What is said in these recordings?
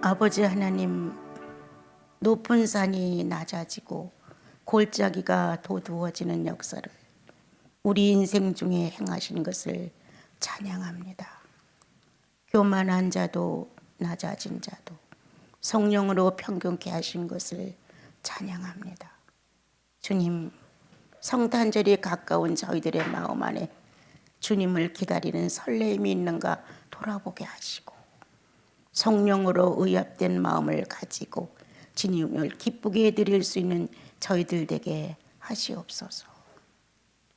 아버지 하나님, 높은 산이 낮아지고 골짜기가 도두어지는 역사를 우리 인생 중에 행하신 것을 찬양합니다. 교만한 자도 낮아진 자도 성령으로 평균케 하신 것을 찬양합니다. 주님, 성탄절이 가까운 저희들의 마음 안에 주님을 기다리는 설레임이 있는가 돌아보게 하시고, 성령으로 의합된 마음을 가지고 주님을 기쁘게 드릴 수 있는 저희들 되게 하시옵소서.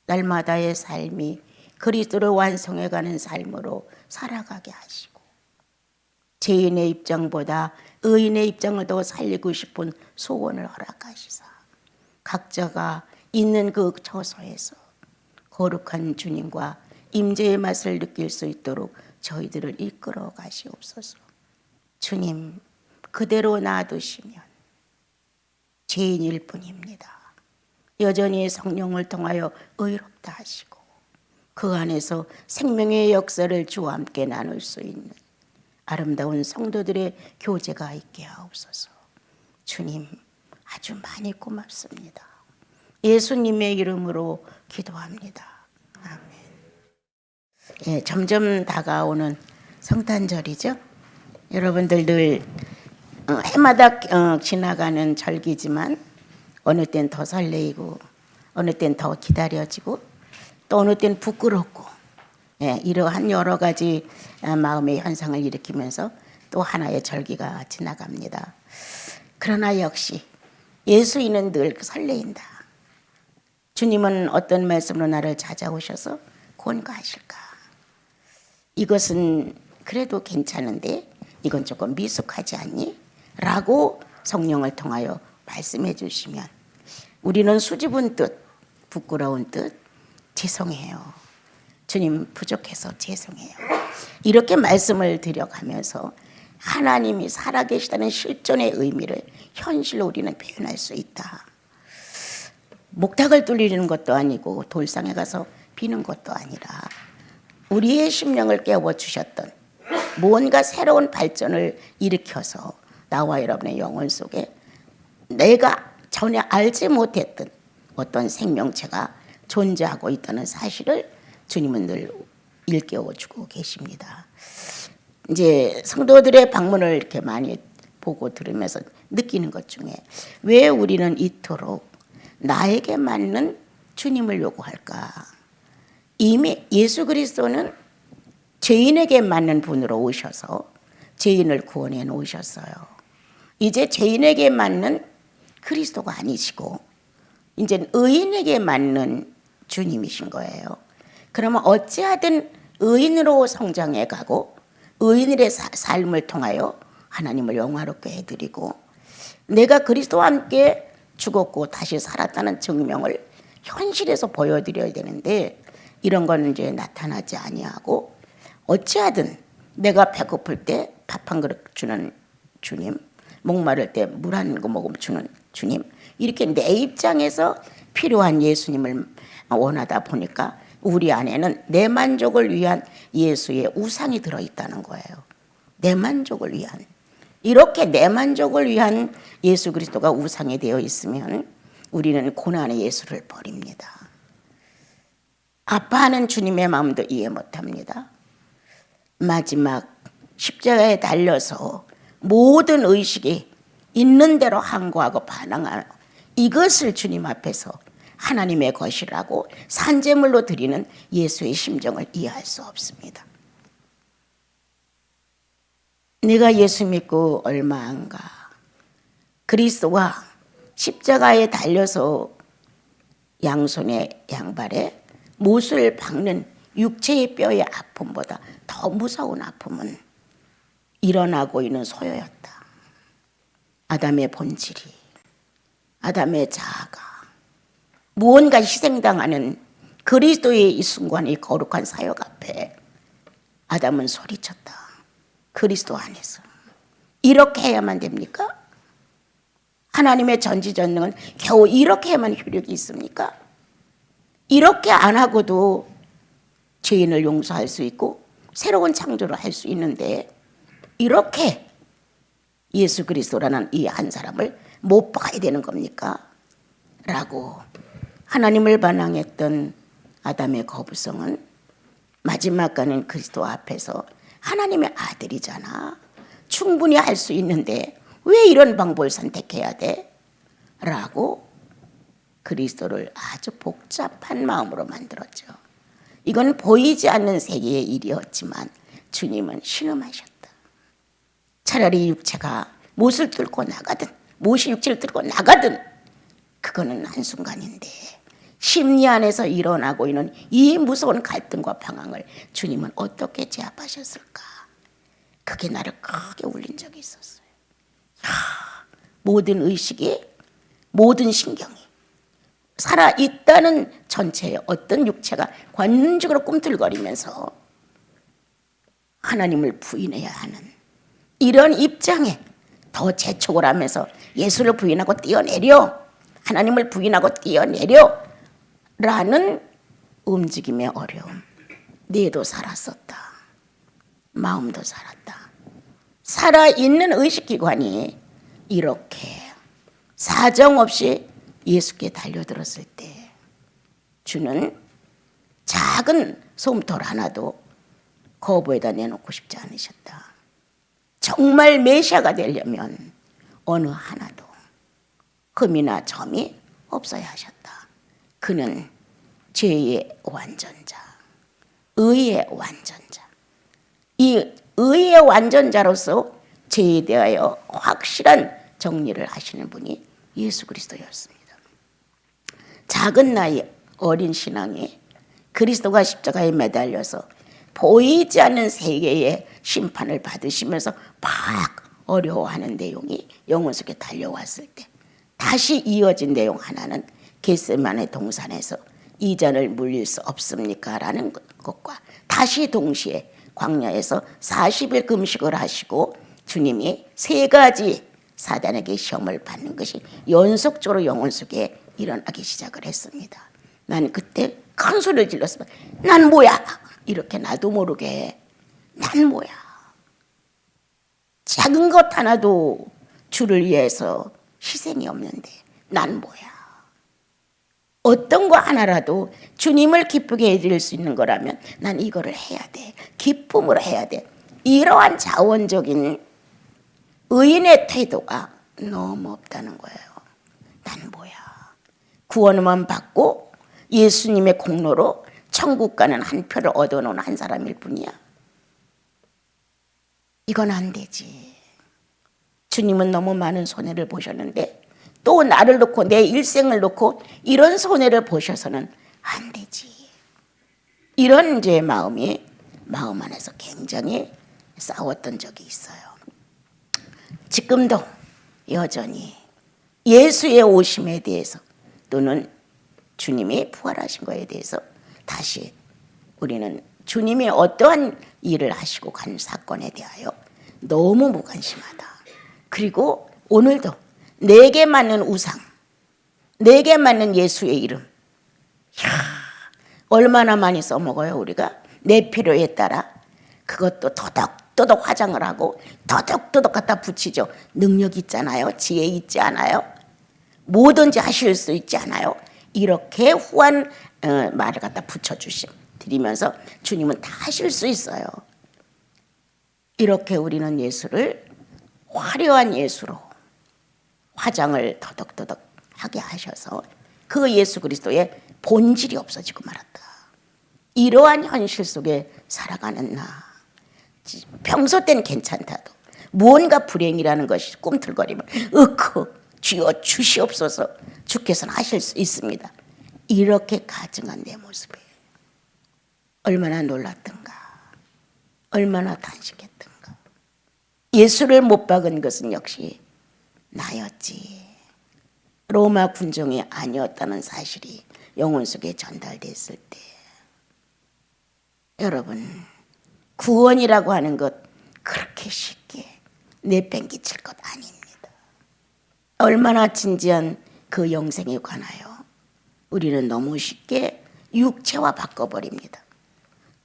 날마다의 삶이 그리스도를 완성해가는 삶으로 살아가게 하시고, 죄인의 입장보다 의인의 입장을 더 살리고 싶은 소원을 허락하시사 각자가 있는 그 처소에서 거룩한 주님과 임재의 맛을 느낄 수 있도록 저희들을 이끌어 가시옵소서. 주님, 그대로 놔두시면 죄인일 뿐입니다. 여전히 성령을 통하여 의롭다 하시고 그 안에서 생명의 역사를 주와 함께 나눌 수 있는 아름다운 성도들의 교제가 있게 하옵소서. 주님, 아주 많이 고맙습니다. 예수님의 이름으로 기도합니다. 아멘. 예, 점점 다가오는 성탄절이죠. 여러분들 늘 해마다 지나가는 절기지만 어느 땐 더 설레이고 어느 땐 더 기다려지고 또 어느 땐 부끄럽고, 이러한 여러 가지 마음의 현상을 일으키면서 또 하나의 절기가 지나갑니다. 그러나 역시 예수인은 늘 설레인다. 주님은 어떤 말씀으로 나를 찾아오셔서 권고하실까? 이것은 그래도 괜찮은데 이건 조금 미숙하지 않니? 라고 성령을 통하여 말씀해 주시면 우리는 수줍은 뜻, 부끄러운 뜻, 죄송해요. 주님 부족해서 죄송해요. 이렇게 말씀을 드려가면서 하나님이 살아계시다는 실존의 의미를 현실로 우리는 표현할 수 있다. 목탁을 뚫리는 것도 아니고 돌상에 가서 비는 것도 아니라 우리의 심령을 깨워주셨던 뭔가 새로운 발전을 일으켜서 나와 여러분의 영혼 속에 내가 전혀 알지 못했던 어떤 생명체가 존재하고 있다는 사실을 주님은 늘 일깨워주고 계십니다. 이제 성도들의 방문을 이렇게 많이 보고 들으면서 느끼는 것 중에 왜 우리는 이토록 나에게 맞는 주님을 요구할까? 이미 예수 그리스도는 죄인에게 맞는 분으로 오셔서 죄인을 구원해 놓으셨어요. 이제 죄인에게 맞는 그리스도가 아니시고 이제 의인에게 맞는 주님이신 거예요. 그러면 어찌하든 의인으로 성장해 가고 의인의 삶을 통하여 하나님을 영화롭게 해드리고 내가 그리스도와 함께 죽었고 다시 살았다는 증명을 현실에서 보여드려야 되는데 이런 건 이제 나타나지 아니하고 어찌하든 내가 배고플 때 밥 한 그릇 주는 주님, 목마를 때 물 한 모금 주는 주님, 이렇게 내 입장에서 필요한 예수님을 원하다 보니까 우리 안에는 내 만족을 위한 예수의 우상이 들어있다는 거예요. 내 만족을 위한. 이렇게 내 만족을 위한 예수 그리스도가 우상이 되어 있으면 우리는 고난의 예수를 버립니다. 아파하는 주님의 마음도 이해 못합니다. 마지막 십자가에 달려서 모든 의식이 있는 대로 항거하고 반항하는 이것을 주님 앞에서 하나님의 것이라고 산제물로 드리는 예수의 심정을 이해할 수 없습니다. 내가 예수 믿고 얼마 안가 그리스도와 십자가에 달려서 양손에 양발에 못을 박는 육체의 뼈의 아픔보다 더 무서운 아픔은 일어나고 있는 소요였다. 아담의 본질이, 아담의 자아가 무언가 희생당하는 그리스도의 이 순간 이 거룩한 사역 앞에 아담은 소리쳤다. 그리스도 안에서 이렇게 해야만 됩니까? 하나님의 전지전능은 겨우 이렇게 해야만 효력이 있습니까? 이렇게 안 하고도 죄인을 용서할 수 있고 새로운 창조를 할 수 있는데 이렇게 예수 그리스도라는 이 한 사람을 못 봐야 되는 겁니까? 라고 하나님을 반항했던 아담의 거부성은 마지막 가는 그리스도 앞에서 하나님의 아들이잖아. 충분히 할 수 있는데 왜 이런 방법을 선택해야 돼? 라고 그리스도를 아주 복잡한 마음으로 만들었죠. 이건 보이지 않는 세계의 일이었지만 주님은 신음하셨다. 차라리 육체가 못을 뚫고 나가든 못이 육체를 뚫고 나가든 그거는 한순간인데 심리 안에서 일어나고 있는 이 무서운 갈등과 방황을 주님은 어떻게 제압하셨을까? 그게 나를 크게 울린 적이 있었어요. 모든 의식이, 모든 신경이 살아있다는 전체의 어떤 육체가 관능적으로 꿈틀거리면서 하나님을 부인해야 하는 이런 입장에 더 재촉을 하면서 예수를 부인하고 뛰어내려, 하나님을 부인하고 뛰어내려 라는 움직임의 어려움. 뇌도 살았었다. 마음도 살았다. 살아있는 의식기관이 이렇게 사정없이 예수께 달려들었을 때 주는 작은 솜털 하나도 거부에다 내놓고 싶지 않으셨다. 정말 메시아가 되려면 어느 하나도 흠이나 점이 없어야 하셨다. 그는 죄의 완전자, 의의 완전자. 이 의의 완전자로서 죄에 대하여 확실한 정리를 하시는 분이 예수 그리스도였습니다. 작은 나이 어린 신앙이 그리스도가 십자가에 매달려서 보이지 않는 세계의 심판을 받으시면서 막 어려워하는 내용이 영혼 속에 달려왔을 때 다시 이어진 내용 하나는 겟세마네 동산에서 이 잔을 물릴 수 없습니까? 라는 것과 다시 동시에 광야에서 40일 금식을 하시고 주님이 세 가지 사단에게 시험을 받는 것이 연속적으로 영혼 속에 일어나기 시작을 했습니다. 난 그때 큰 소리를 질렀어. 난 뭐야? 이렇게 나도 모르게 난 뭐야? 작은 것 하나도 주를 위해서 희생이 없는데 난 뭐야? 어떤 거 하나라도 주님을 기쁘게 해드릴 수 있는 거라면 난 이거를 해야 돼. 기쁨으로 해야 돼. 이러한 자원적인 의인의 태도가 너무 없다는 거예요. 난 뭐야? 구원만 받고 예수님의 공로로 천국 가는 한 표를 얻어놓은 한 사람일 뿐이야. 이건 안 되지. 주님은 너무 많은 손해를 보셨는데 또 나를 놓고 내 일생을 놓고 이런 손해를 보셔서는 안 되지. 이런 제 마음이 마음 안에서 굉장히 싸웠던 적이 있어요. 지금도 여전히 예수의 오심에 대해서 또는 주님이 부활하신 것에 대해서 다시 우리는 주님이 어떠한 일을 하시고 간 사건에 대하여 너무 무관심하다. 그리고 오늘도 내게 맞는 우상, 내게 맞는 예수의 이름, 이야, 얼마나 많이 써먹어요 우리가. 내 필요에 따라 그것도 더덕더덕 화장을 하고 더덕더덕 갖다 붙이죠. 능력 있잖아요. 지혜 있지 않아요? 뭐든지 하실 수 있지 않아요? 이렇게 후한 말을 갖다 붙여드리면서 주님은 다 하실 수 있어요. 이렇게 우리는 예수를 화려한 예수로 화장을 더덕더덕 하게 하셔서 그 예수 그리스도의 본질이 없어지고 말았다. 이러한 현실 속에 살아가는 나, 평소 때는 괜찮다도 무언가 불행이라는 것이 꿈틀거리면 주여 주시옵소서, 주께서는 하실 수 있습니다. 이렇게 가증한 내 모습에 얼마나 놀랐던가, 얼마나 탄식했던가. 예수를 못 박은 것은 역시 나였지. 로마 군종이 아니었다는 사실이 영혼 속에 전달됐을 때, 여러분, 구원이라고 하는 것 그렇게 쉽게 내팽개칠 것 아닙니다. 얼마나 진지한 그 영생에 관하여 우리는 너무 쉽게 육체화 바꿔버립니다.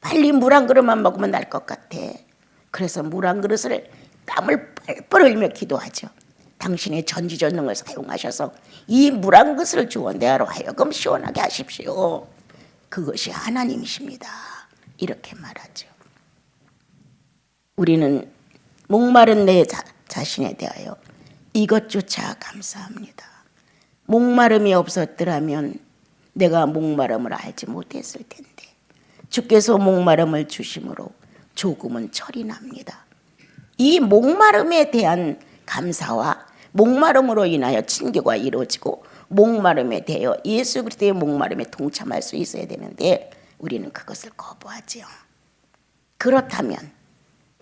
빨리 물 한 그릇만 먹으면 날 것 같아. 그래서 물 한 그릇을 땀을 뻘뻘 흘리며 기도하죠. 당신의 전지전능을 사용하셔서 이 물 한 그릇을 주어 내로 하여금 시원하게 하십시오. 그것이 하나님이십니다. 이렇게 말하죠. 우리는 목마른 내 자신에 대하여 이것조차 감사합니다. 목마름이 없었더라면 내가 목마름을 알지 못했을 텐데 주께서 목마름을 주심으로 조금은 철이 납니다. 이 목마름에 대한 감사와 목마름으로 인하여 친교가 이루어지고 목마름에 대하여 예수 그리스도의 목마름에 동참할 수 있어야 되는데 우리는 그것을 거부하지요. 그렇다면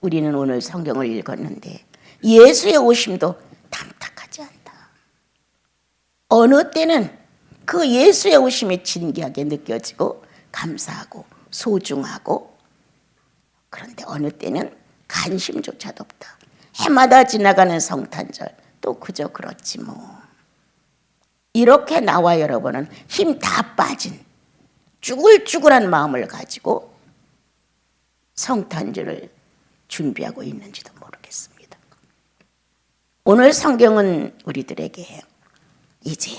우리는 오늘 성경을 읽었는데 예수의 오심도 탐탁하지 않다. 어느 때는 그 예수의 오심이 진귀하게 느껴지고 감사하고 소중하고, 그런데 어느 때는 관심조차도 없다. 해마다 지나가는 성탄절 또 그저 그렇지 뭐. 이렇게 나와 여러분은 힘 다 빠진 쭈글쭈글한 마음을 가지고 성탄절을 준비하고 있는지도 모르겠습니다. 오늘 성경은 우리들에게 이제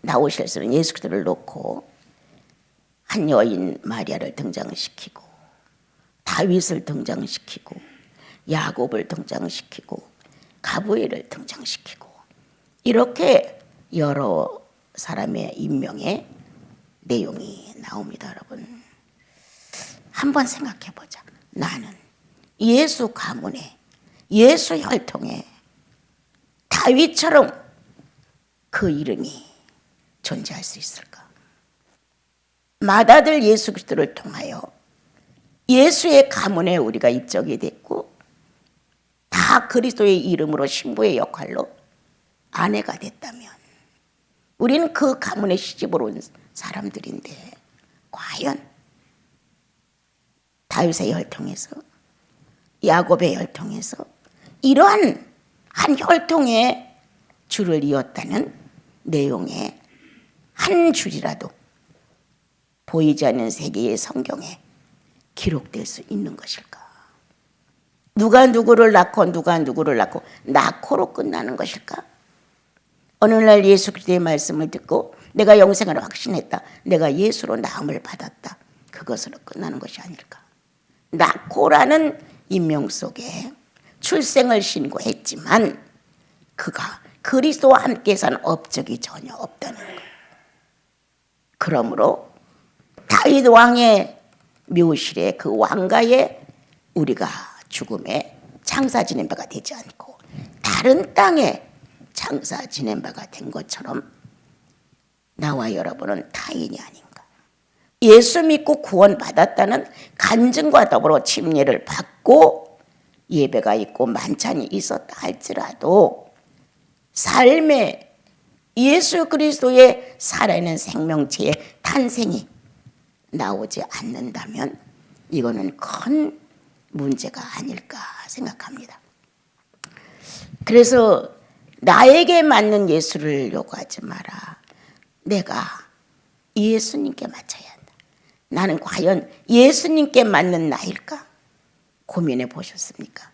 나오실 수는 예수 그리스도를 놓고 한 여인 마리아를 등장시키고 다윗을 등장시키고 야곱을 등장시키고 가브리엘을 등장시키고 이렇게 여러 사람의 인명의 내용이 나옵니다. 여러분 한번 생각해 보자. 나는 예수 가문에 예수 혈통에 다윗처럼 그 이름이 존재할 수 있을까? 맏아들 예수 그리스도를 통하여 예수의 가문에 우리가 입적이 됐고 다 그리스도의 이름으로 신부의 역할로 아내가 됐다면 우리는 그 가문의 시집으로 온 사람들인데 과연 다윗의 혈통에서 야곱의 혈통에서 이러한 한 혈통의 줄을 이었다는 내용의 한 줄이라도 보이지 않는 세계의 성경에 기록될 수 있는 것일까? 누가 누구를 낳고 누가 누구를 낳고 낳고로 끝나는 것일까? 어느 날 예수 그리스도의 말씀을 듣고 내가 영생을 확신했다. 내가 예수로 나음을 받았다. 그것으로 끝나는 것이 아닐까? 낳고라는 인명 속에 출생을 신고했지만 그가 그리스도와 함께 산 업적이 전혀 없다는 것. 그러므로 다윗 왕의 묘실에 그 왕가에 우리가 죽음에 장사 지낸 바가 되지 않고 다른 땅에 장사 지낸 바가 된 것처럼 나와 여러분은 타인이 아닌가. 예수 믿고 구원받았다는 간증과 더불어 침례를 받고 예배가 있고 만찬이 있었다 할지라도 삶에 예수 그리스도의 살아있는 생명체의 탄생이 나오지 않는다면 이거는 큰 문제가 아닐까 생각합니다. 그래서 나에게 맞는 예수를 요구하지 마라. 내가 예수님께 맞춰야 한다. 나는 과연 예수님께 맞는 나일까? 고민해 보셨습니까?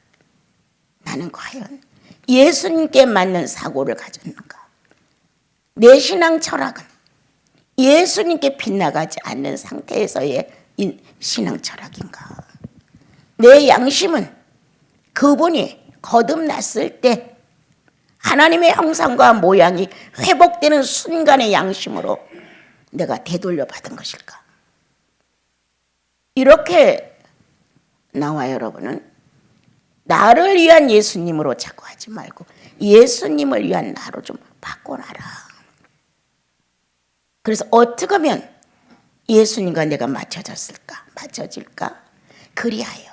나는 과연 예수님께 맞는 사고를 가졌는가? 내 신앙 철학은 예수님께 빗나가지 않는 상태에서의 신앙 철학인가? 내 양심은 그분이 거듭났을 때 하나님의 형상과 모양이 회복되는 순간의 양심으로 내가 되돌려 받은 것일까? 이렇게 나와 여러분은 나를 위한 예수님으로 자꾸 하지 말고 예수님을 위한 나로 좀 바꿔놔라. 그래서 어떻게 하면 예수님과 내가 맞춰질까? 그리하여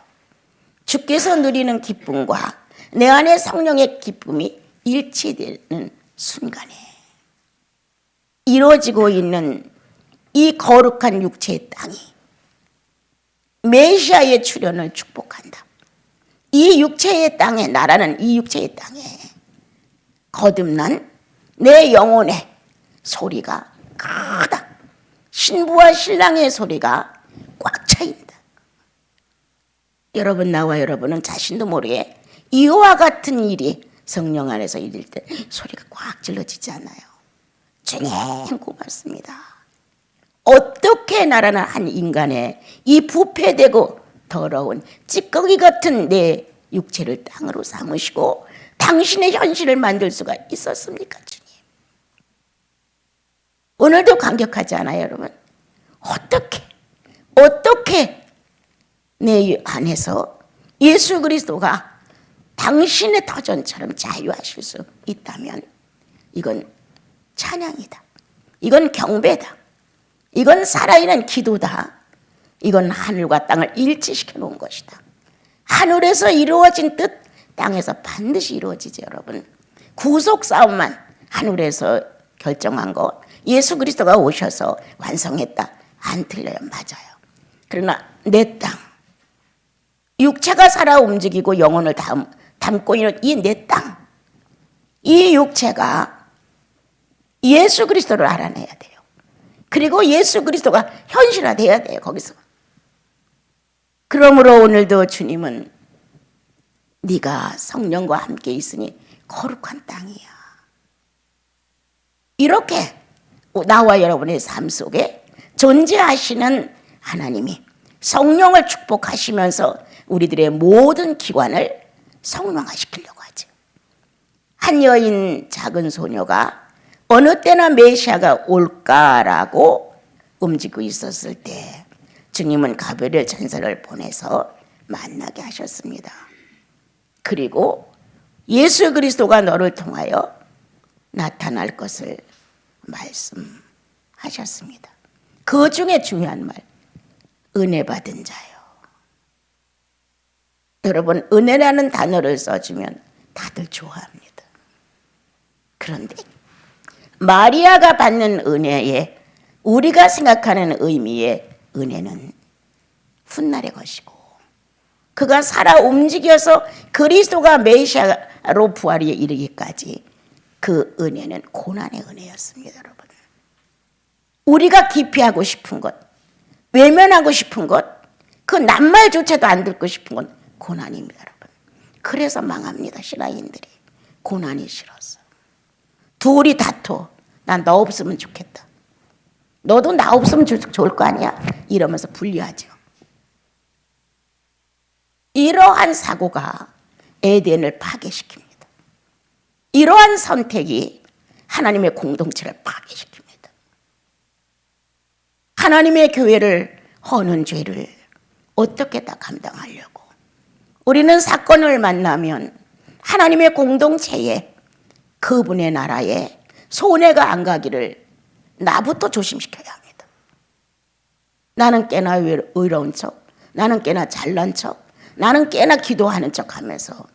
주께서 누리는 기쁨과 내 안에 성령의 기쁨이 일치되는 순간에 이루어지고 있는 이 거룩한 육체의 땅이 메시아의 출현을 축복한다. 이 육체의 땅에, 나라는 이 육체의 땅에 거듭난 내 영혼의 소리가 크다. 신부와 신랑의 소리가 꽉 차 있다. 여러분, 나와 여러분은 자신도 모르게 이와 같은 일이 성령 안에서 일일 때 소리가 꽉 질러지지 않아요. 주님 고맙습니다. 어떻게 나라는 한 인간의 이 부패되고 더러운 찌꺼기 같은 내 육체를 땅으로 삼으시고 당신의 현실을 만들 수가 있었습니까, 주님? 오늘도 감격하지 않아요, 여러분? 어떻게 내 안에서 예수 그리스도가 당신의 터전처럼 자유하실 수 있다면 이건 찬양이다. 이건 경배다. 이건 살아있는 기도다. 이건 하늘과 땅을 일치시켜 놓은 것이다. 하늘에서 이루어진 뜻 땅에서 반드시 이루어지죠, 여러분. 구속 싸움만 하늘에서 결정한 거 예수 그리스도가 오셔서 완성했다. 안 틀려요. 맞아요. 그러나 내 땅, 육체가 살아 움직이고 영혼을 담고 있는 이 내 땅, 이 육체가 예수 그리스도를 알아내야 돼요. 그리고 예수 그리스도가 현실화돼야 돼요. 거기서. 그러므로 오늘도 주님은 네가 성령과 함께 있으니 거룩한 땅이야. 이렇게 나와 여러분의 삶 속에 존재하시는 하나님이 성령을 축복하시면서 우리들의 모든 기관을 성령화시키려고 하죠. 한 여인 작은 소녀가 어느 때나 메시아가 올까라고 움직이고 있었을 때 주님은 가브리엘 천사를 보내서 만나게 하셨습니다. 그리고 예수 그리스도가 너를 통하여 나타날 것을 말씀하셨습니다. 그 중에 중요한 말, 은혜 받은 자요. 여러분, 은혜라는 단어를 써주면 다들 좋아합니다. 그런데 마리아가 받는 은혜에 우리가 생각하는 의미의 은혜는 훗날의 것이고, 그가 살아 움직여서 그리스도가 메시아로 부활에 이르기까지 그 은혜는 고난의 은혜였습니다, 여러분. 우리가 기피하고 싶은 것, 외면하고 싶은 것, 그 낱말조차도 안 듣고 싶은 건 고난입니다, 여러분. 그래서 망합니다, 신앙인들이. 고난이 싫어서. 둘이 다퉈. 난 너 없으면 좋겠다. 너도 나 없으면 좋을 거 아니야? 이러면서 분리하죠. 이러한 사고가 에덴을 파괴시킵니다. 이러한 선택이 하나님의 공동체를 파괴시킵니다. 하나님의 교회를 허는 죄를 어떻게 다 감당하려고. 우리는 사건을 만나면 하나님의 공동체에 그분의 나라에 손해가 안 가기를 나부터 조심시켜야 합니다. 나는 꽤나 의로운 척, 나는 꽤나 잘난 척, 나는 꽤나 기도하는 척 하면서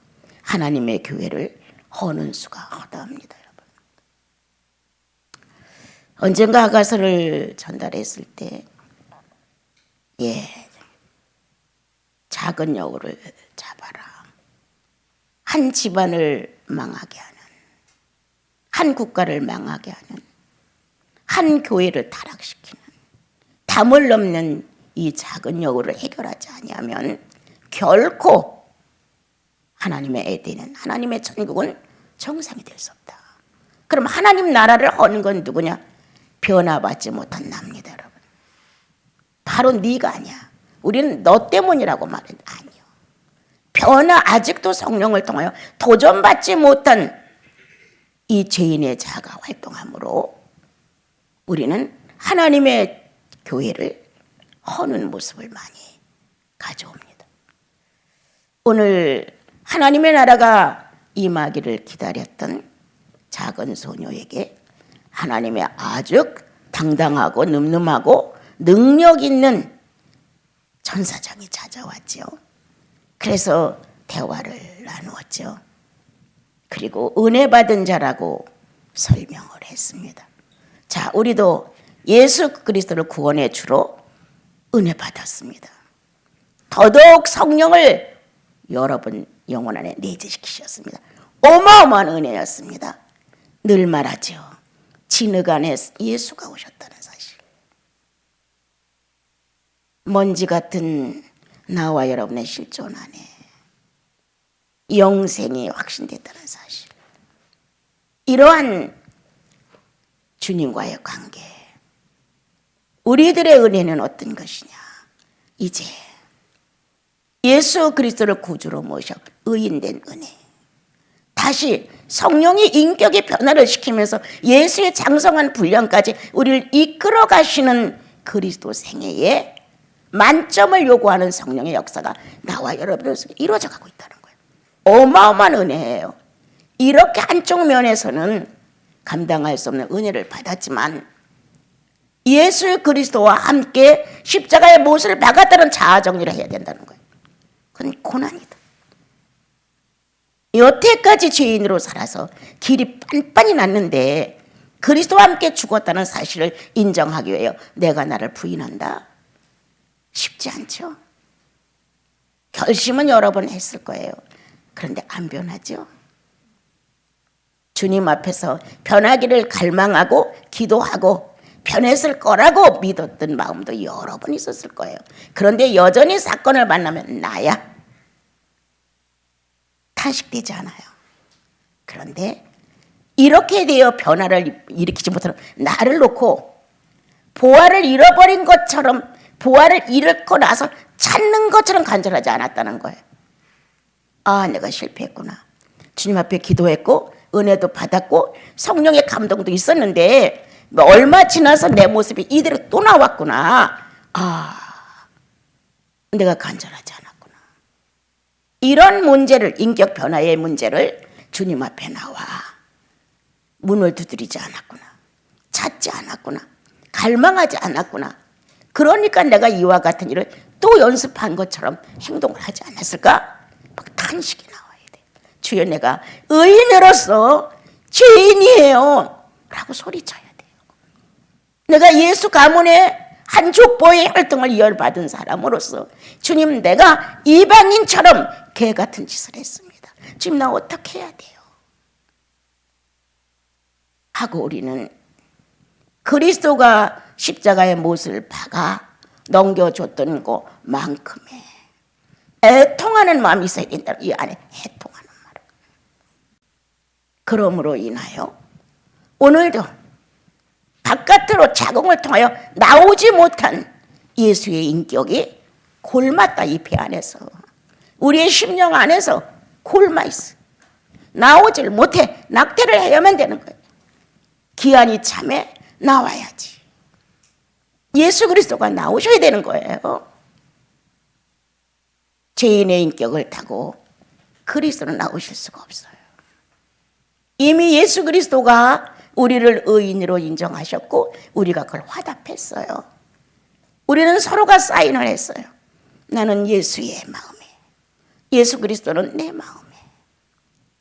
하나님의 교회를 허는 수가 허다합니다, 여러분. 언젠가 아가서를 전달했을 때, 작은 여우를 잡아라. 한 집안을 망하게 하는, 한 국가를 망하게 하는, 한 교회를 타락시키는, 담을 넘는 이 작은 여우를 해결하지 아니하면 결코 하나님의 에덴은, 하나님의 천국은 정상이 될 수 없다. 그럼 하나님 나라를 허는 건 누구냐? 변화받지 못한 나입니다, 여러분. 바로 네가 아니야. 우리는 너 때문이라고 말했는데 아니요. 변화, 아직도 성령을 통하여 도전받지 못한 이 죄인의 자가 활동함으로 우리는 하나님의 교회를 허는 모습을 많이 가져옵니다. 오늘 하나님의 나라가 임하기를 기다렸던 작은 소녀에게 하나님의 아주 당당하고 늠름하고 능력 있는 천사장이 찾아왔죠. 그래서 대화를 나누었죠. 그리고 은혜 받은 자라고 설명을 했습니다. 자, 우리도 예수 그리스도를 구원의 주로 은혜 받았습니다. 더더욱 성령을 여러분 영혼 안에 내재시키셨습니다. 어마어마한 은혜였습니다. 늘 말하죠. 진흙 안에 예수가 오셨다는 사실. 먼지 같은 나와 여러분의 실존 안에 영생이 확신됐다는 사실. 이러한 주님과의 관계, 우리들의 은혜는 어떤 것이냐? 이제 예수 그리스도를 구주로 모셔 의인된 은혜, 다시 성령이 인격의 변화를 시키면서 예수의 장성한 분량까지 우리를 이끌어 가시는 그리스도 생애에 만점을 요구하는 성령의 역사가 나와 여러분들 속에 이루어져 가고 있다는 거예요. 어마어마한 은혜예요. 이렇게 한쪽 면에서는 감당할 수 없는 은혜를 받았지만 예수 그리스도와 함께 십자가의 못을 박았다는 자아 정리를 해야 된다는 거예요. 그건 고난이다. 여태까지 죄인으로 살아서 길이 빤빤히 났는데 그리스도와 함께 죽었다는 사실을 인정하기 위해 내가 나를 부인한다? 쉽지 않죠. 결심은 여러 번 했을 거예요. 그런데 안 변하죠. 주님 앞에서 변하기를 갈망하고 기도하고 변했을 거라고 믿었던 마음도 여러 번 있었을 거예요. 그런데 여전히 사건을 만나면 나야 탄식되지 않아요. 그런데 이렇게 되어 변화를 일으키지 못하는 나를 놓고 보화를 잃어버린 것처럼, 보화를 잃고 나서 찾는 것처럼 간절하지 않았다는 거예요. 아, 내가 실패했구나. 주님 앞에 기도했고 은혜도 받았고 성령의 감동도 있었는데 얼마 지나서 내 모습이 이대로 또 나왔구나. 아, 내가 간절하지 않았구나. 이런 문제를, 인격 변화의 문제를 주님 앞에 나와 문을 두드리지 않았구나, 찾지 않았구나, 갈망하지 않았구나. 그러니까 내가 이와 같은 일을 또 연습한 것처럼 행동을 하지 않았을까? 막 탄식이 나와야 돼. 주여, 내가 의인으로서 죄인이에요 라고 소리쳐야 돼요. 내가 예수 가문의 한 족보의 혈통을 이어받은 사람으로서 주님, 내가 이방인처럼 개 같은 짓을 했습니다. 주님, 나 어떻게 해야 돼요? 하고 우리는 그리스도가 십자가의 못을 박아 넘겨줬던 것만큼의 애통하는 마음이 있어야 된다. 이 안에 애통하는 마음. 그러므로 인하여 오늘도 바깥으로 자궁을 통하여 나오지 못한 예수의 인격이 골맞다. 이 배 안에서, 우리의 심령 안에서 골마 있어. 나오질 못해. 낙태를 해야만 되는 거예요. 기한이 참에 나와야지. 예수 그리스도가 나오셔야 되는 거예요. 죄인의 인격을 타고 그리스도는 나오실 수가 없어요. 이미 예수 그리스도가 우리를 의인으로 인정하셨고 우리가 그걸 화답했어요. 우리는 서로가 사인을 했어요. 나는 예수의 마음에, 예수 그리스도는 내 마음에.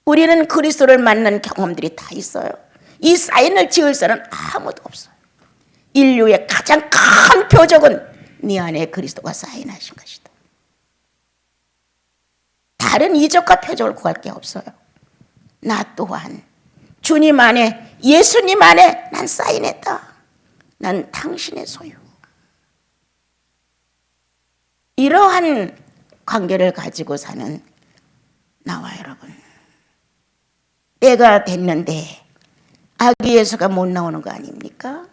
우리는 그리스도를 만난 경험들이 다 있어요. 이 사인을 지을 사람은 아무도 없어요. 인류의 가장 큰 표적은 네 안에 그리스도가 사인하신 것이다. 다른 이적과 표적을 구할 게 없어요. 나 또한 주님 안에, 예수님 안에 난 사인했다. 난 당신의 소유. 이러한 관계를 가지고 사는 나와 여러분, 때가 됐는데 아기 예수가 못 나오는 거 아닙니까?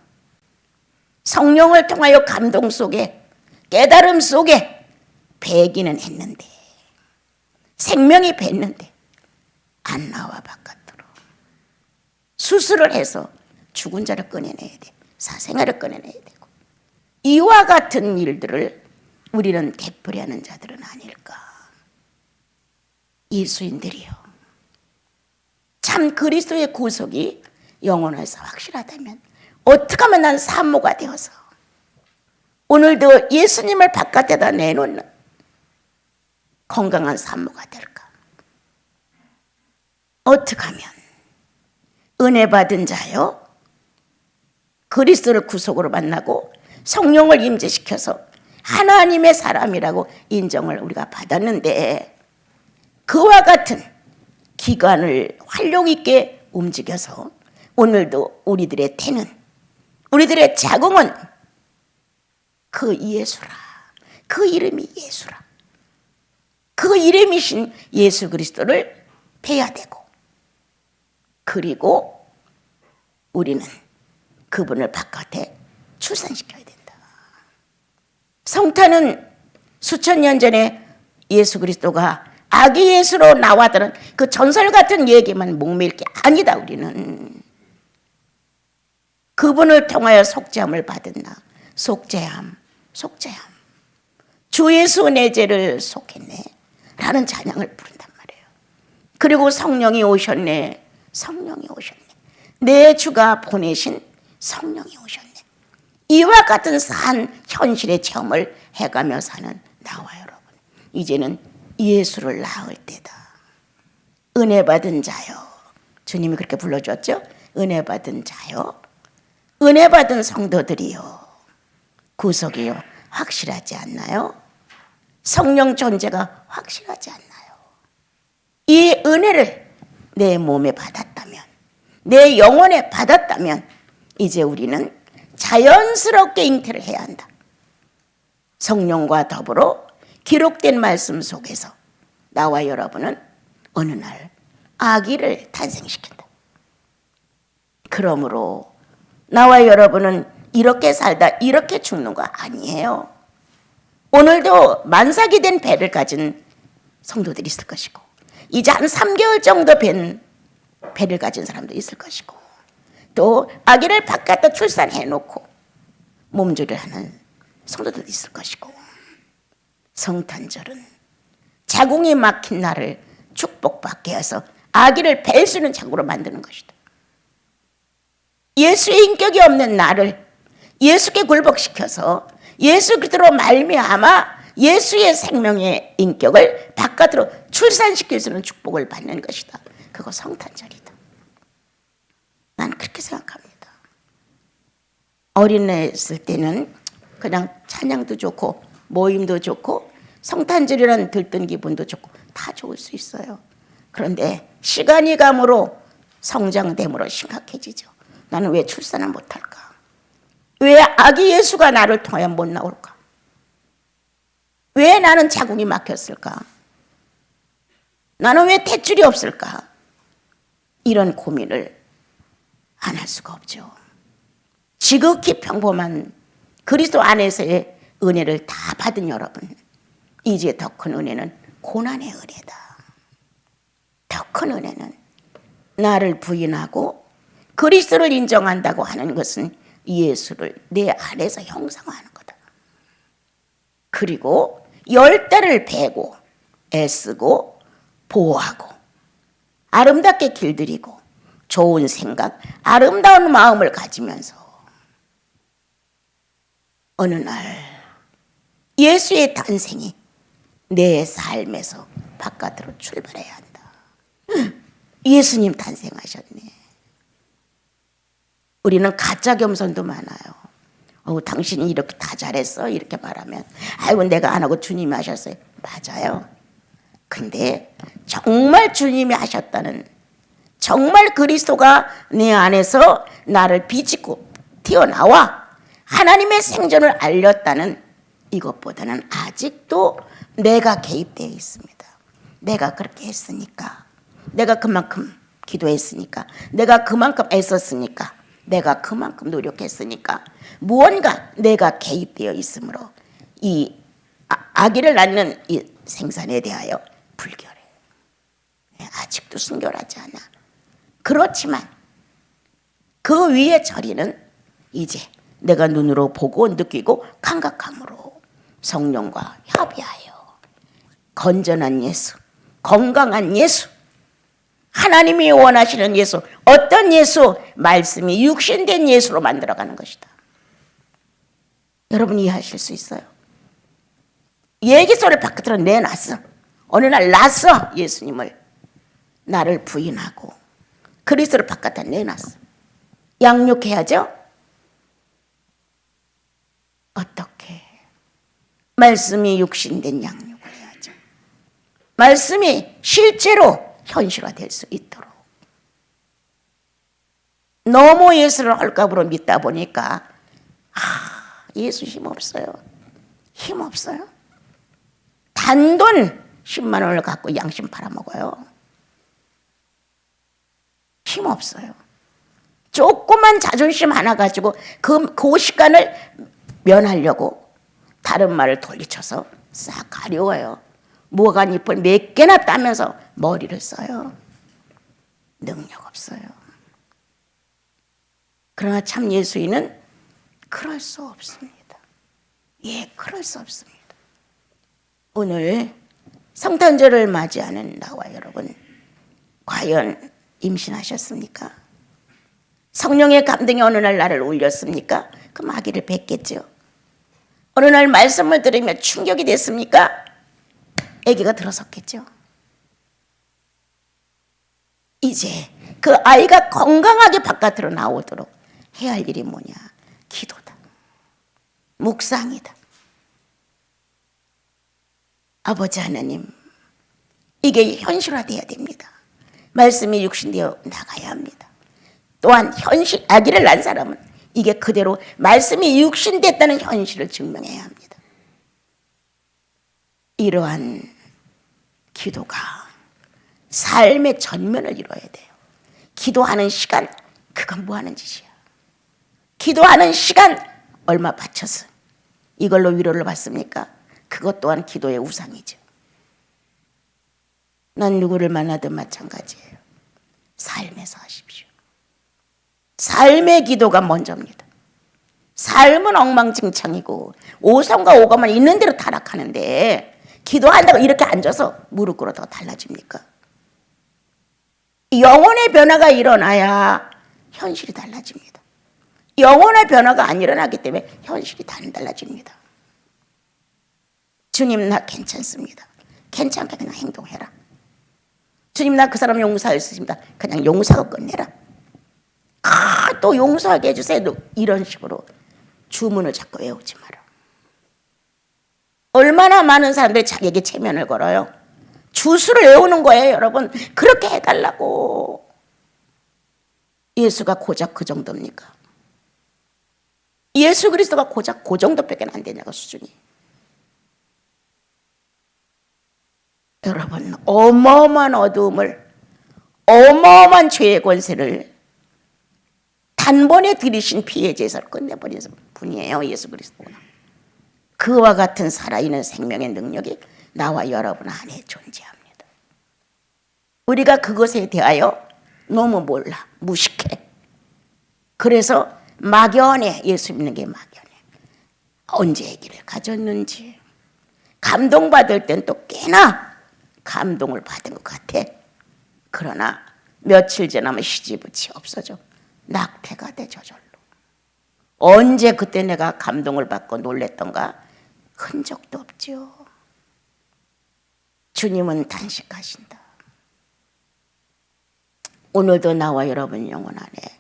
성령을 통하여 감동 속에, 깨달음 속에 배기는 했는데, 생명이 뱄는데 안 나와. 바깥으로 수술을 해서 죽은 자를 꺼내내야 돼. 사생아를 꺼내내야 되고. 이와 같은 일들을 우리는 되풀이하는 자들은 아닐까. 예수인들이요, 참 그리스도의 구속이 영원해서 확실하다면 어떻게 하면 난 산모가 되어서 오늘도 예수님을 바깥에다 내놓는 건강한 산모가 될까? 어떻게 하면 은혜 받은 자요, 그리스도를 구속으로 만나고 성령을 임재시켜서 하나님의 사람이라고 인정을 우리가 받았는데 그와 같은 기관을 활력 있게 움직여서 오늘도 우리들의 태는, 우리들의 자궁은 그 예수라, 그 이름이 예수라, 그 그 이름이신 예수 그리스도를 뵈야 되고, 그리고 우리는 그분을 바깥에 출산시켜야 된다. 성탄은 수천 년 전에 예수 그리스도가 아기 예수로 나와드는 그 전설 같은 얘기만 목매일 게 아니다. 우리는 그분을 통하여 속죄함을 받은 나, 속죄함, 주 예수 내 죄를 속했네 라는 찬양을 부른단 말이에요. 그리고 성령이 오셨네, 내 주가 보내신 성령이 오셨네. 이와 같은 산 현실의 체험을 해가며 사는 나와 여러분, 이제는 예수를 낳을 때다. 은혜 받은 자요, 주님이 그렇게 불러줬죠. 은혜 받은 자요, 은혜 받은 성도들이요, 구속이요 확실하지 않나요? 성령 존재가 확실하지 않나요? 이 은혜를 내 몸에 받았다면, 내 영혼에 받았다면 이제 우리는 자연스럽게 잉태를 해야 한다. 성령과 더불어 기록된 말씀 속에서 나와 여러분은 어느 날 아기를 탄생시킨다. 그러므로 나와 여러분은 이렇게 살다 이렇게 죽는 거 아니에요. 오늘도 만삭이 된 배를 가진 성도들이 있을 것이고, 이제 한 3개월 정도 된 배를 가진 사람도 있을 것이고, 또 아기를 바깥에 출산해놓고 몸조리를 하는 성도들도 있을 것이고, 성탄절은 자궁이 막힌 나를 축복받게 해서 아기를 뵐 수 있는 장구로 만드는 것이다. 예수의 인격이 없는 나를 예수께 굴복시켜서 예수 그리스도로 말미암아 예수의 생명의 인격을 바깥으로 출산시킬 수 있는 축복을 받는 것이다. 그거 성탄절이다. 난 그렇게 생각합니다. 어린애 있을 때는 그냥 찬양도 좋고 모임도 좋고 성탄절이라는 들뜬 기분도 좋고 다 좋을 수 있어요. 그런데 시간이 감으로 성장됨으로 심각해지죠. 나는 왜 출산을 못할까? 왜 아기 예수가 나를 통하여 못 나올까? 왜 나는 자궁이 막혔을까? 나는 왜 탯줄이 없을까? 이런 고민을 안 할 수가 없죠. 지극히 평범한 그리스도 안에서의 은혜를 다 받은 여러분, 이제 더 큰 은혜는 고난의 은혜다. 더 큰 은혜는 나를 부인하고 그리스도를 인정한다고 하는 것은 예수를 내 안에서 형상화하는 거다. 그리고 열대를 베고 애쓰고 보호하고 아름답게 길들이고 좋은 생각, 아름다운 마음을 가지면서 어느 날 예수의 탄생이 내 삶에서 바깥으로 출발해야 한다. 예수님 탄생하셨네. 우리는 가짜 겸손도 많아요. 당신이 이렇게 다 잘했어 이렇게 말하면, 아이고 내가 안 하고 주님이 하셨어요. 맞아요. 근데 정말 주님이 하셨다는, 정말 그리스도가 내 안에서 나를 비집고 튀어나와 하나님의 생존을 알렸다는 이것보다는 아직도 내가 개입되어 있습니다. 내가 그렇게 했으니까, 내가 그만큼 기도했으니까, 내가 그만큼 애썼으니까, 내가 그만큼 노력했으니까, 무언가 내가 개입되어 있으므로 이 아기를 낳는 이 생산에 대하여 불결해. 아직도 순결하지 않아. 그렇지만 그 위에 처리는 이제 내가 눈으로 보고 느끼고 감각함으로 성령과 협의하여 건전한 예수, 건강한 예수, 하나님이 원하시는 예수, 어떤 예수? 말씀이 육신된 예수로 만들어가는 것이다. 여러분 이해하실 수 있어요? 얘기소리를 바깥으로 내놨어. 어느 날 낳았어. 예수님을 나를 부인하고 그리스도를 바깥에 내놨어. 양육해야죠. 어떻게? 말씀이 육신된 양육을 해야죠. 말씀이 실제로 현실화될 수 있도록. 너무 예수를 헐값으로 믿다 보니까 예수 힘없어요. 힘없어요. 단돈 10만 원을 갖고 양심 팔아먹어요. 힘없어요. 조그만 자존심 하나 가지고 그 시간을 면하려고 다른 말을 돌리쳐서 싹 가려워요. 모간잎을 몇 개나 따면서 머리를 써요. 능력 없어요. 그러나 참 예수인은 그럴 수 없습니다. 예, 그럴 수 없습니다. 오늘 성탄절을 맞이하는 나와 여러분, 과연 임신하셨습니까? 성령의 감동이 어느 날 나를 울렸습니까? 그럼 아기를 뵙겠죠. 어느 날 말씀을 들으며 충격이 됐습니까? 아기가 들어섰겠죠. 이제 그 아이가 건강하게 바깥으로 나오도록 해야 할 일이 뭐냐? 기도다. 묵상이다. 아버지 하나님, 이게 현실화되어야 됩니다. 말씀이 육신되어 나가야 합니다. 또한 아기를 낳은 사람은 이게 그대로 말씀이 육신됐다는 현실을 증명해야 합니다. 이러한 기도가 삶의 전면을 이루어야 돼요. 기도하는 시간, 그건 뭐 하는 짓이야? 기도하는 시간 얼마 바쳐서 이걸로 위로를 받습니까? 그것 또한 기도의 우상이죠. 난 누구를 만나든 마찬가지예요. 삶에서 하십시오. 삶의 기도가 먼저입니다. 삶은 엉망진창이고 오성과 오감은 있는 대로 타락하는데 기도한다고 이렇게 앉아서 무릎 꿇어도 달라집니까? 영혼의 변화가 일어나야 현실이 달라집니다. 영혼의 변화가 안 일어나기 때문에 현실이 안 달라집니다. 주님, 나 괜찮습니다. 괜찮게 그냥 행동해라. 주님, 나 그 사람 용서했습니다. 그냥 용서하고 끝내라. 또 용서하게 해주세요. 이런 식으로 주문을 자꾸 외우지 마라. 얼마나 많은 사람들이 자기에게 체면을 걸어요. 주수를 외우는 거예요, 여러분. 그렇게 해달라고. 예수가 고작 그 정도입니까? 예수 그리스도가 고작 그 정도밖에 안 되냐고, 수준이. 여러분, 어마어마한 어두움을, 어마어마한 죄의 권세를 단번에 들이신 피의 제사를 끝내버린 분이에요, 예수 그리스도가. 그와 같은 살아있는 생명의 능력이 나와 여러분 안에 존재합니다. 우리가 그것에 대하여 너무 몰라, 무식해. 그래서 막연해, 예수 믿는 게 막연해. 언제 아기를 가졌는지, 감동받을 땐 또 꽤나 감동을 받은 것 같아. 그러나 며칠 지나면 시지부치 없어져. 낙태가 돼, 저절로. 언제 그때 내가 감동을 받고 놀랬던가? 흔적도 없죠. 주님은 단식하신다. 오늘도 나와 여러분 영혼 안에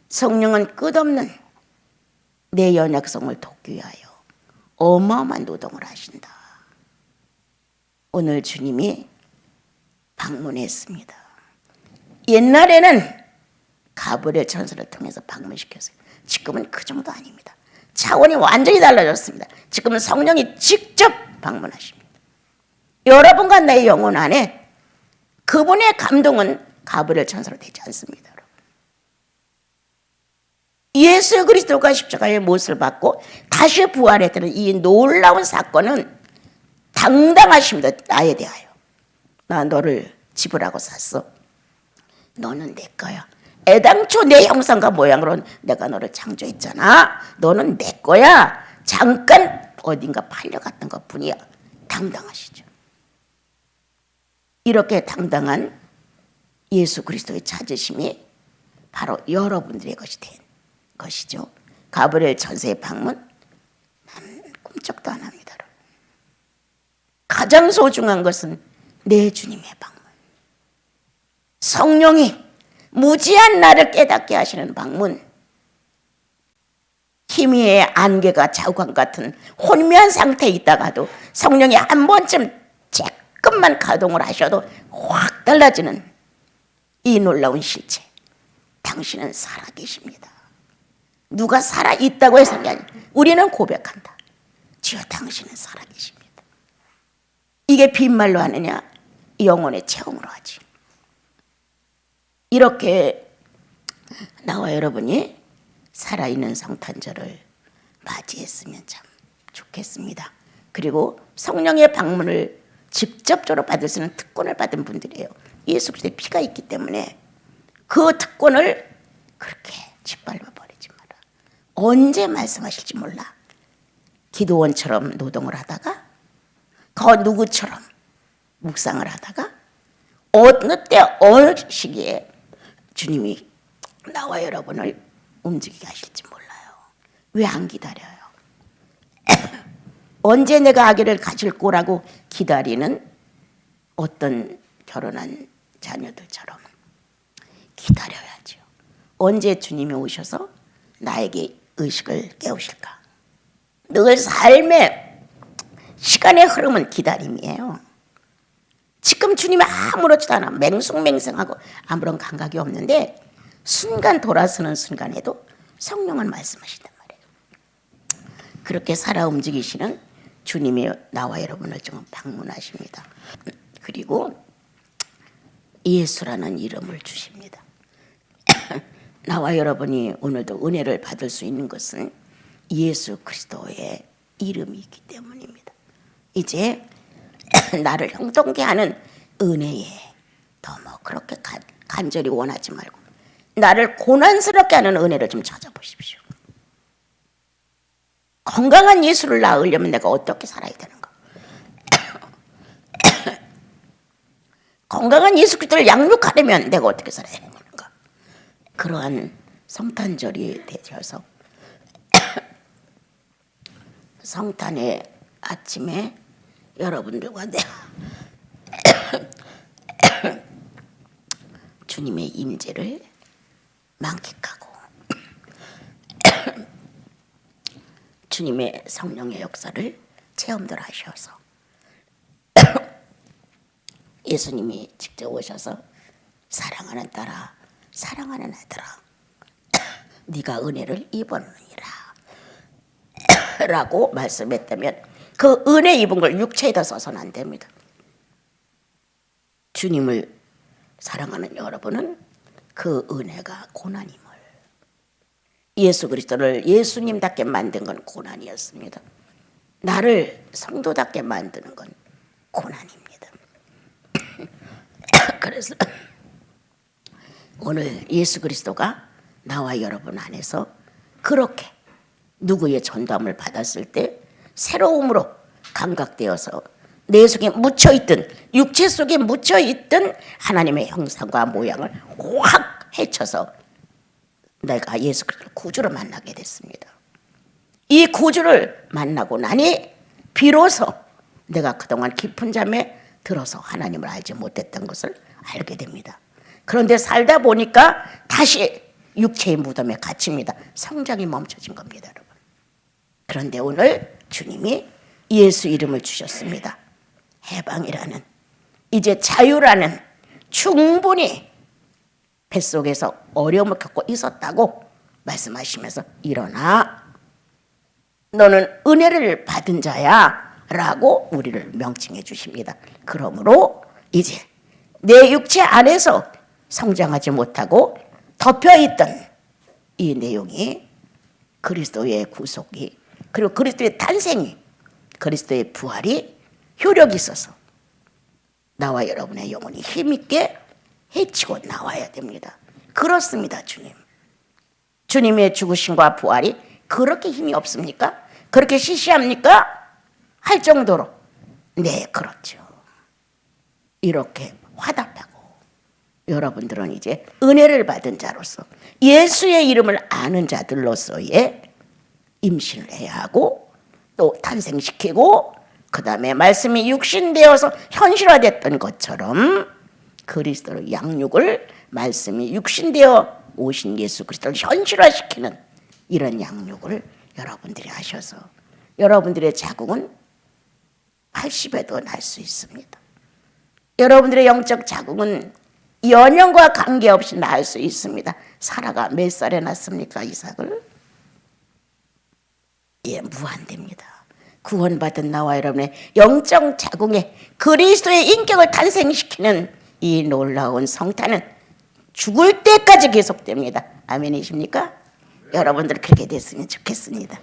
성령은 끝없는 내 연약성을 돕기 위하여 어마어마한 노동을 하신다. 오늘 주님이 방문했습니다. 옛날에는 가브리엘 천사를 통해서 방문시켰어요. 지금은 그 정도 아닙니다. 차원이 완전히 달라졌습니다. 지금은 성령이 직접 방문하십니다. 여러분과 내 영혼 안에 그분의 감동은 가브리엘 천사로 되지 않습니다. 예수 그리스도가 십자가의 못을 받고 다시 부활했다는 이 놀라운 사건은 당당하십니다. 나에 대하여. 나 너를 지불하고 샀어. 너는 내 거야. 애당초 내 형상과 모양으로 내가 너를 창조했잖아. 너는 내 거야. 잠깐 어딘가 팔려갔던 것뿐이야. 당당하시죠. 이렇게 당당한 예수 그리스도의 찾으심이 바로 여러분들의 것이 된 것이죠. 가브리엘 천사의 방문, 난 꿈쩍도 안 합니다. 가장 소중한 것은 내 주님의 방문. 성령이 무지한 나를 깨닫게 하시는 방문. 희미의 안개가 자욱한 같은 혼미한 상태에 있다가도 성령이 한 번쯤 조금만 가동을 하셔도 확 달라지는 이 놀라운 실체. 당신은 살아계십니다. 누가 살아있다고 해서 우리는 고백한다. 주여, 당신은 살아계십니다. 이게 빈말로 하느냐? 영혼의 체험으로 하지. 이렇게 나와 여러분이 살아있는 성탄절을 맞이했으면 참 좋겠습니다. 그리고 성령의 방문을 직접적으로 받을 수 있는 특권을 받은 분들이에요. 예수 그리스도의 피가 있기 때문에 그 특권을 그렇게 짓밟아 버리지 마라. 언제 말씀하실지 몰라. 기도원처럼 노동을 하다가 그 누구처럼 묵상을 하다가 어느 때 어느 시기에 주님이 나와 여러분을 움직이게 하실지 몰라요. 왜 안 기다려요? 언제 내가 아기를 가질 거라고 기다리는 어떤 결혼한 자녀들처럼 기다려야죠. 언제 주님이 오셔서 나에게 의식을 깨우실까? 늘 삶의 시간의 흐름은 기다림이에요. 지금 주님이 아무렇지도 않아 맹숭맹숭하고 아무런 감각이 없는데 순간 돌아서는 순간에도 성령은 말씀하신단 말이에요. 그렇게 살아 움직이시는 주님이 나와 여러분을 좀 방문하십니다. 그리고 예수라는 이름을 주십니다. 나와 여러분이 오늘도 은혜를 받을 수 있는 것은 예수 그리스도의 이름이기 때문입니다. 이제 나를 형통케 하는 은혜에 더 뭐 그렇게 간절히 원하지 말고 나를 고난스럽게 하는 은혜를 좀 찾아보십시오. 건강한 예수를 낳으려면 내가 어떻게 살아야 되는가? 건강한 예수 그리스도를 양육하려면 내가 어떻게 살아야 되는가? 그러한 성탄절이 되셔서 성탄의 아침에 여러분들과 내가 주님의 임재를 만끽하고 주님의 성령의 역사를 체험들 하셔서 예수님이 직접 오셔서 사랑하는 딸아, 사랑하는 아들아, 네가 은혜를 입었느니라 라고 말씀했다면 그 은혜 입은 걸 육체에다 써서는 안 됩니다. 주님을 사랑하는 여러분은 그 은혜가 고난임을, 예수 그리스도를 예수님답게 만든 건 고난이었습니다. 나를 성도답게 만드는 건 고난입니다. 그래서 오늘 예수 그리스도가 나와 여러분 안에서 그렇게 누구의 전담을 받았을 때 새로움으로 감각되어서 내 속에 묻혀있던, 육체 속에 묻혀있던 하나님의 형상과 모양을 확 헤쳐서 내가 예수 그리스도를 구주로 만나게 됐습니다. 이 구주를 만나고 나니 비로소 내가 그동안 깊은 잠에 들어서 하나님을 알지 못했던 것을 알게 됩니다. 그런데 살다 보니까 다시 육체의 무덤에 갇힙니다. 성장이 멈춰진 겁니다, 여러분. 그런데 오늘 주님이 예수 이름을 주셨습니다. 해방이라는, 이제 자유라는, 충분히 뱃속에서 어려움을 겪고 있었다고 말씀하시면서 일어나, 너는 은혜를 받은 자야 라고 우리를 명칭해 주십니다. 그러므로 이제 내 육체 안에서 성장하지 못하고 덮여있던 이 내용이 그리스도의 구속이, 그리고 그리스도의 탄생이, 그리스도의 부활이 효력이 있어서 나와 여러분의 영혼이 힘있게 헤치고 나와야 됩니다. 그렇습니다, 주님. 주님의 죽으심과 부활이 그렇게 힘이 없습니까? 그렇게 시시합니까? 할 정도로. 네, 그렇죠. 이렇게 화답하고 여러분들은 이제 은혜를 받은 자로서 예수의 이름을 아는 자들로서의 임신을 해야 하고 또 탄생시키고 그 다음에 말씀이 육신되어서 현실화됐던 것처럼 그리스도의 양육을, 말씀이 육신되어 오신 예수 그리스도를 현실화시키는 이런 양육을 여러분들이 하셔서 여러분들의 자궁은 80에도 날 수 있습니다. 여러분들의 영적 자궁은 연령과 관계없이 낳을 수 있습니다. 사라가 몇 살에 낳습니까, 이삭을? 예, 무한대입니다. 구원받은 나와 여러분의 영적 자궁에 그리스도의 인격을 탄생시키는 이 놀라운 성탄은 죽을 때까지 계속됩니다. 아멘이십니까? 여러분들 그렇게 됐으면 좋겠습니다.